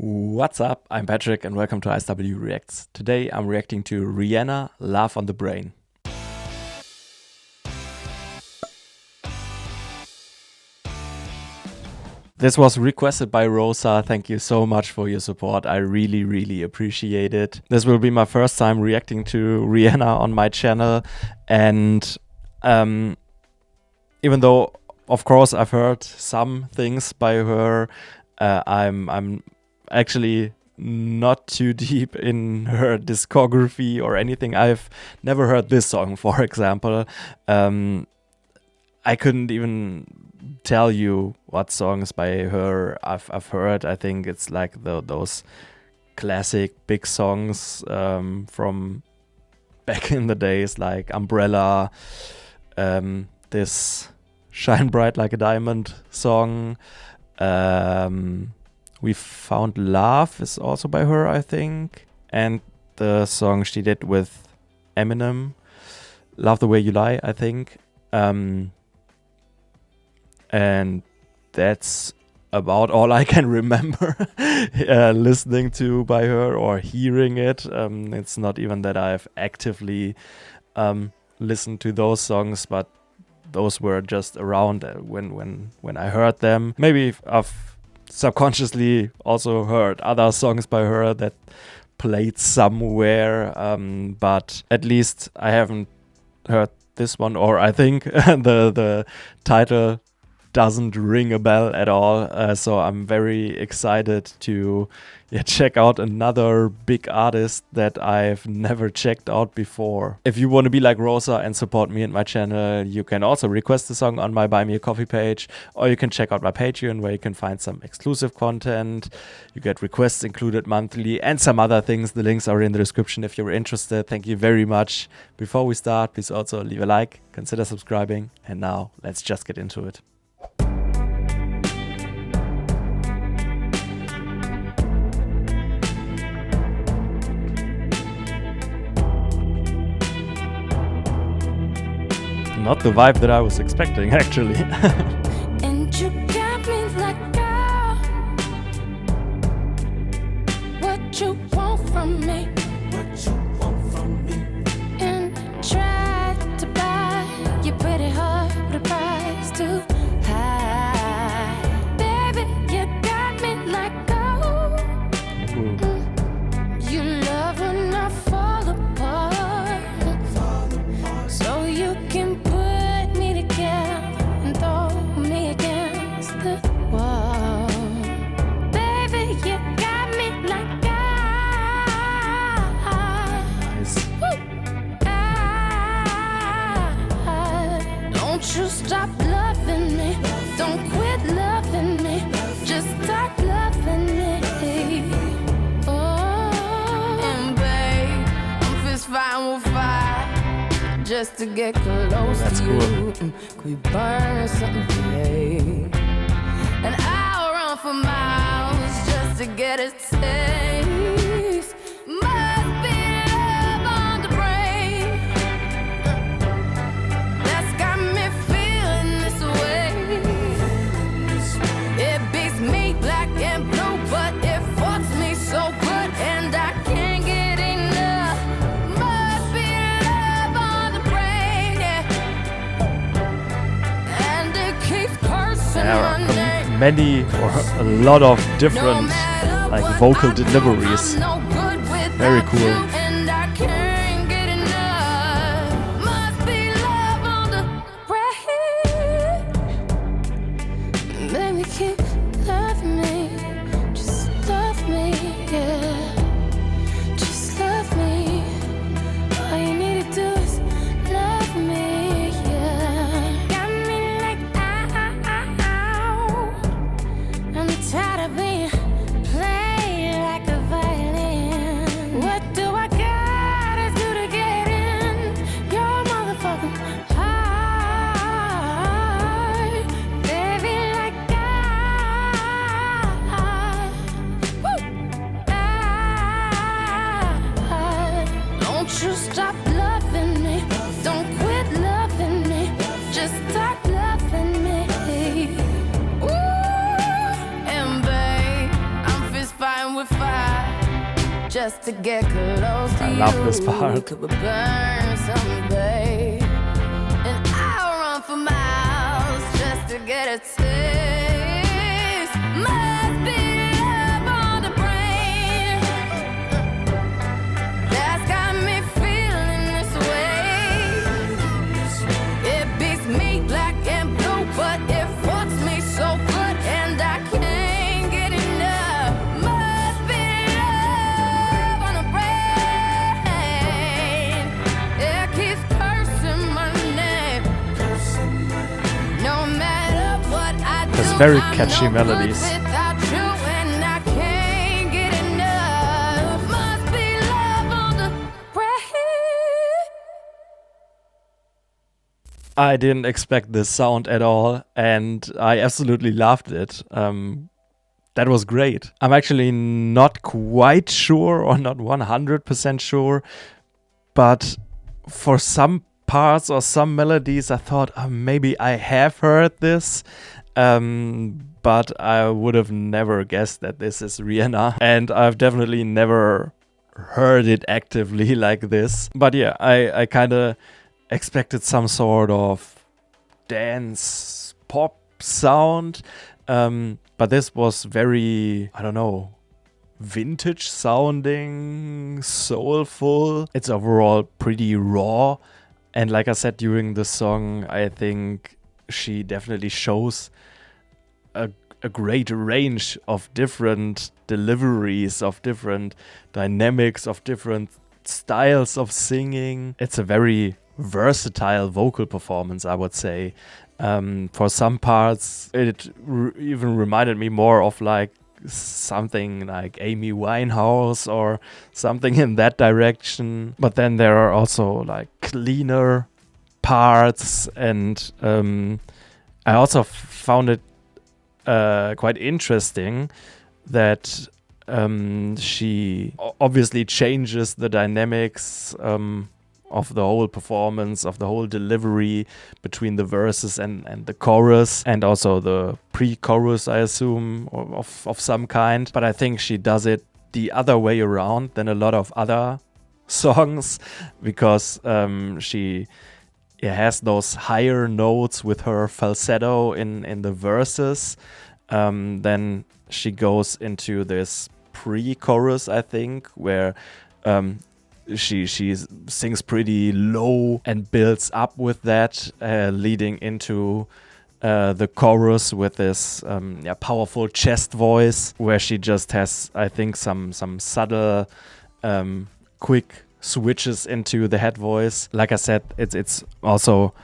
What's up? I'm Patrick and welcome to ISW Reacts. Today I'm reacting to Rihanna, Love on the Brain. This was requested by Rosa. Thank you so much for your support. I really appreciate it. This will be my first time reacting to Rihanna on my channel, and even though of course I've heard some things by her, I'm actually not too deep in her discography or anything. I've never heard this song, for example. I couldn't even tell you what songs by her I've heard. I think it's like those classic big songs from back in the days, like Umbrella, this Shine Bright Like a Diamond song. We Found Love is also by her, I think. And the song she did with Eminem, Love the Way You Lie, I think. And that's about all I can remember listening to by her or hearing it. It's not even that I've actively listened to those songs, but those were just around when I heard them. Maybe I've subconsciously also heard other songs by her that played somewhere, but at least I haven't heard this one, or I think the title doesn't ring a bell at all, so I'm very excited to check out another big artist that I've never checked out before. If you want to be like Rosa and support me and my channel, you can also request a song on my Buy Me a Coffee page, or you can check out my Patreon where you can find some exclusive content. You get requests included monthly and some other things. The links are in the description if you're interested. Thank you very much. Before we start, please also leave a like, consider subscribing, and now let's just get into it. Not the vibe that I was expecting, actually. And you got me like, girl, what you want from me? What you want from me? And tried to buy you pretty hard, but the price too high. Baby, you got me like, you love when I fall apart, so you can put me together and throw me against the wall. Baby, you got me like Nice. Don't you stop loving me, don't quit loving me, just start loving me. Oh, and babe, I'm fist fighting with fire just to get close That's to cool. you. Could we burn something today? And I'll run for miles just to get a taste. Must be love on the brain that's got me feeling this way. It beats me black and blue, but it fucks me so good, and I can't get enough. Must be love on the brain, yeah. And it keeps cursing There my are name. many or a lot of different like vocal deliveries. Very cool. And I can't get enough. Must be love on the brain. Baby, keep loving me. Just love me, yeah. Just love me. All you need to do is love me, yeah. Got me like, ow. I'm tired of being played like a violin. What do I with fire just to get close to you. I love this part. Could we burn someday? And I'll run for miles just to get a taste. Must be love on the brain that's got me feeling this way. It beats me black and blue, but it fucks me so good, and I can't get enough. Must be love on the brain. It keeps cursing my name. No matter what I do, There's very I'm catchy no good melodies. without you, and I can't get enough. Must be love on the brain. I didn't expect this sound at all, and I absolutely loved it. That was great. I'm actually not quite sure, or not 100% sure, but for some parts or some melodies, I thought maybe I have heard this, but I would have never guessed that this is Rihanna, and I've definitely never heard it actively like this. But yeah, I kind of expected some sort of dance pop sound, but this was very, I don't know, vintage sounding, soulful. It's overall pretty raw, and like I said during the song, I think she definitely shows a great range of different deliveries, of different dynamics, of different styles of singing. It's a very versatile vocal performance, I would say. For some parts, it even reminded me more of like something like Amy Winehouse or something in that direction. But then there are also like cleaner parts, and I also found it quite interesting that she obviously changes the dynamics of the whole performance, of the whole delivery between the verses and the chorus, and also the pre-chorus, I assume, of some kind. But I think she does it the other way around than a lot of other songs, because she has those higher notes with her falsetto in the verses. Then she goes into this pre-chorus, I think, where she sings pretty low and builds up with that, leading into the chorus with this powerful chest voice, where she just has, I think, some subtle, quick switches into the head voice. Like I said, it's also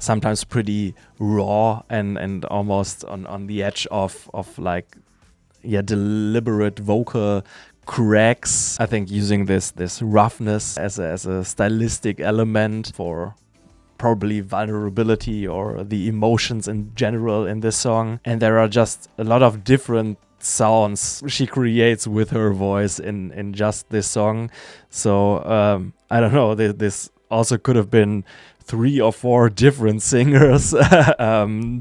sometimes pretty raw and almost on the edge of like deliberate vocal cracks. I think using this roughness as a stylistic element for probably vulnerability or the emotions in general in this song. And there are just a lot of different sounds she creates with her voice in just this song. So I don't know, this also could have been 3 or 4 different singers,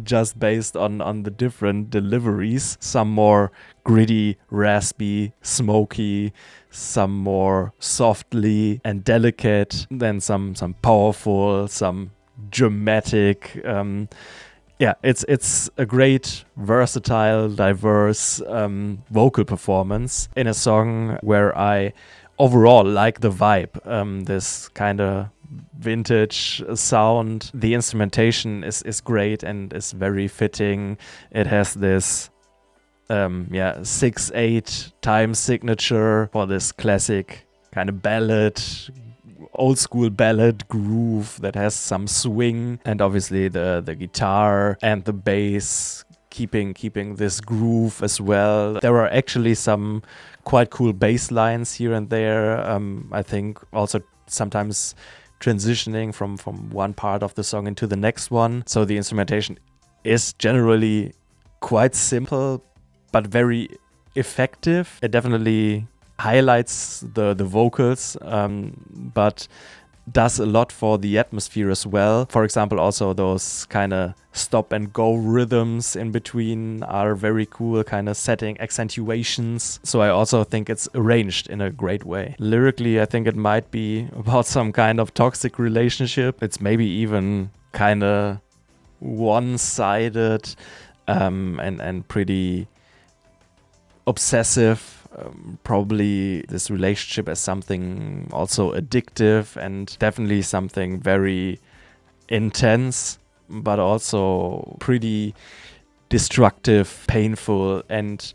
just based on the different deliveries. Some more gritty, raspy, smoky, some more softly and delicate, then some powerful, some dramatic. It's a great, versatile, diverse vocal performance in a song where I overall like the vibe. This kind of vintage sound. The instrumentation is great and is very fitting. It has this 6/8 time signature for this classic kind of ballad, old school ballad groove that has some swing, and obviously the guitar and the bass keeping this groove as well. There are actually some quite cool bass lines here and there. I think also sometimes transitioning from one part of the song into the next one. So the instrumentation is generally quite simple but very effective. It definitely highlights the vocals, but does a lot for the atmosphere as well. For example, also those kind of stop and go rhythms in between are very cool, kind of setting accentuations. So I also think it's arranged in a great way. Lyrically, I think it might be about some kind of toxic relationship. It's maybe even kind of one-sided and pretty obsessive. Probably this relationship as something also addictive and definitely something very intense, but also pretty destructive, painful, and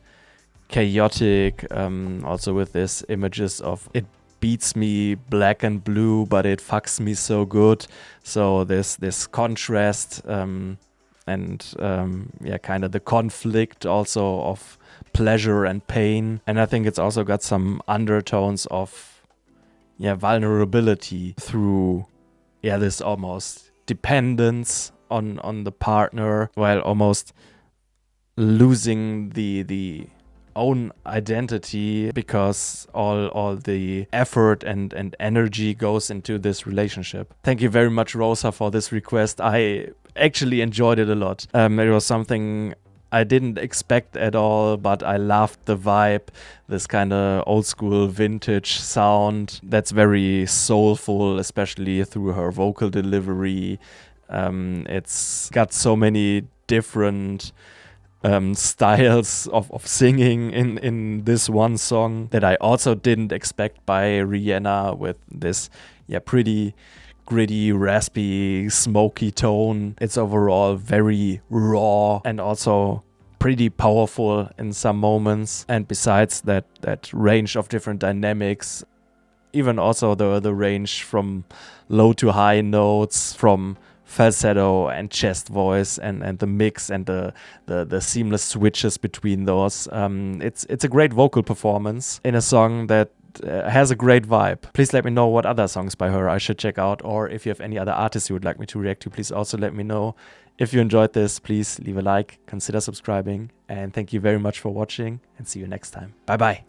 chaotic. Also with this images of it beats me black and blue, but it fucks me so good. So this contrast and kind of the conflict also of pleasure and pain. And I think it's also got some undertones of vulnerability through this almost dependence on the partner, while almost losing the own identity because all the effort and energy goes into this relationship. Thank you very much, Rosa, for this request. I actually enjoyed it a lot. It was something I didn't expect at all, but I loved the vibe, this kind of old school vintage sound that's very soulful, especially through her vocal delivery. It's got so many different styles of singing in this one song that I also didn't expect by Rihanna, with this pretty gritty, raspy, smoky tone. It's overall very raw and also pretty powerful in some moments. And besides that range of different dynamics, even also the range from low to high notes, from falsetto and chest voice, and the mix and the seamless switches between those. It's a great vocal performance in a song that has a great vibe. Please let me know what other songs by her I should check out, or if you have any other artists you would like me to react to, please also let me know. If you enjoyed this, please leave a like, consider subscribing, and thank you very much for watching, and see you next time. Bye bye.